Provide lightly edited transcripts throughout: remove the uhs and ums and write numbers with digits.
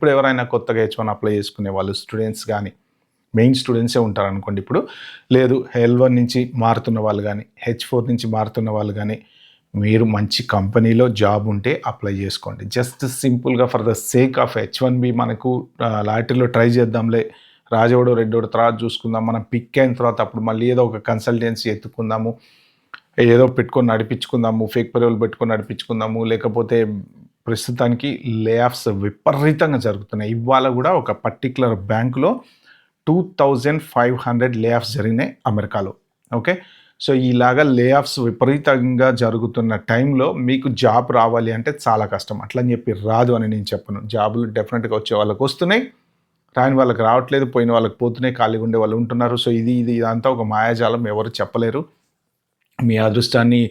ఇప్పుడు ఎవరైనా కొత్తగా H1 అప్లై చేసుకునే వాళ్ళు స్టూడెంట్స్ గానీ, మెయిన్ స్టూడెంట్సే ఉంటారనుకోండి ఇప్పుడు. లేదు L1 నుంచి మారుతున్న వాళ్ళు గానీ, H4 నుంచి మారుతున్న వాళ్ళు గానీ, మీరు మంచి కంపెనీలో జాబ్ ఉంటే అప్లై చేసుకోండి. జస్ట్ సింపుల్‌గా for the sake of H1B మనకు లాటరీలో ట్రై చేద్దాంలే, రాజోడో, రెడ్డోడో తర్వాత చూసుకుందాం. మనం పిక్ అయిన తర్వాత అప్పుడు మళ్ళీ ఏదో ఒక కన్సల్టెన్సీ ఎత్తుకుందాము. ఏదో పెట్టుకొని నడిపించుకుందాము. ఫేక్ పేరోల్ పెట్టుకొని నడిపించుకుందాము. లేకపోతే ప్రస్తుతానికి లే ఆఫ్స్ విపరీతంగా జరుగుతున్నాయి. ఇవాళ కూడా ఒక పర్టిక్యులర్ బ్యాంకులో 2500 లే ఆఫ్స్ జరిగినాయి అమెరికాలో. ఓకే. సో ఇలాగా లే ఆఫ్స్ విపరీతంగా జరుగుతున్న టైంలో మీకు జాబ్ రావాలి అంటే చాలా కష్టం. అట్లని చెప్పి రాదు అని నేను చెప్పను. జాబులు డెఫినెట్‌గా వచ్చే వాళ్ళకి వస్తున్నాయి. రాని వాళ్ళకి రావట్లేదు. పోయిన వాళ్ళకి పోతున్నాయి. ఖాళీగా ఉండే వాళ్ళు ఉంటున్నారు. సో ఇదంతా ఒక మాయాజాలం, ఎవరు చెప్పలేరు. మీ అదృష్టాన్ని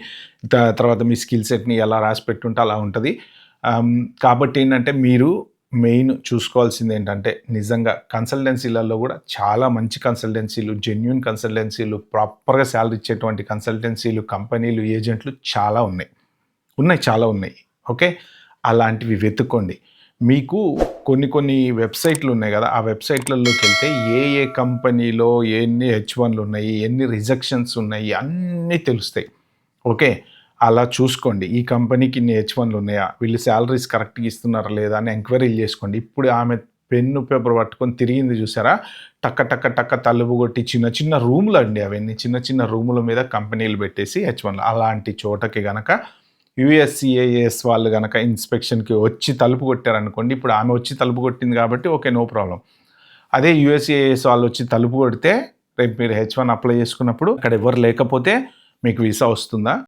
తర్వాత మీ స్కిల్ సెట్‌ని ఎలా రాసి పెట్టుంటే అలా ఉంటది. కాబట్టి ఏంటంటే మీరు మెయిన్ చూసుకోవాల్సింది ఏంటంటే నిజంగా కన్సల్టెన్సీలలో కూడా చాలా మంచి కన్సల్టెన్సీలు, జెన్యూన్ కన్సల్టెన్సీలు, ప్రాపర్‌గా సాలరీ ఇచ్చేటువంటి కన్సల్టెన్సీలు, కంపెనీలు, ఏజెంట్లు చాలా ఉన్నాయి. చాలా ఉన్నాయి. ఓకే. అలాంటివి వెతుక్కోండి. మీకు కొన్ని వెబ్‌సైట్లు ఉన్నాయి కదా! ఆ వెబ్‌సైట్‌లలోకి వెళ్తే ఏ కంపెనీలో ఎన్ని H1లు ఉన్నాయి, ఎన్ని రిజెక్షన్స్ ఉన్నాయి అన్నీ తెలుస్తాయి. ఓకే. అలా చూసుకోండి. ఈ కంపెనీకి ఇన్ని H1లు ఉన్నాయా? వీళ్ళు సాలరీస్ కరెక్ట్‌గా ఇస్తున్నారా లేదా అని ఎంక్వైరీలు చేసుకోండి. ఇప్పుడు ఆమె పెన్ను, పేపర్ పట్టుకొని తిరిగింది చూసారా? టక టక టక తలుపు కొట్టి చిన్న రూమ్‌లండి అవన్నీ. చిన్న రూముల మీద కంపెనీలు పెట్టేసి H1లు. అలాంటి చోటకి గనక యూఎస్‌సిఐఎస్ వాళ్ళు గనక ఇన్స్‌పెక్షన్‌కి వచ్చి తలుపు కొట్టారనుకోండి. ఇప్పుడు ఆమె వచ్చి తలుపు కొట్టింది కాబట్టి ఓకే. No problem. అదే యూఎస్‌సిఐఎస్ వాళ్ళు వచ్చి తలుపు కొడితే రేపు మీరు H1 అప్లై చేసుకున్నప్పుడు అక్కడ ఎవరు లేకపోతే మీకు వీసా వస్తుందా?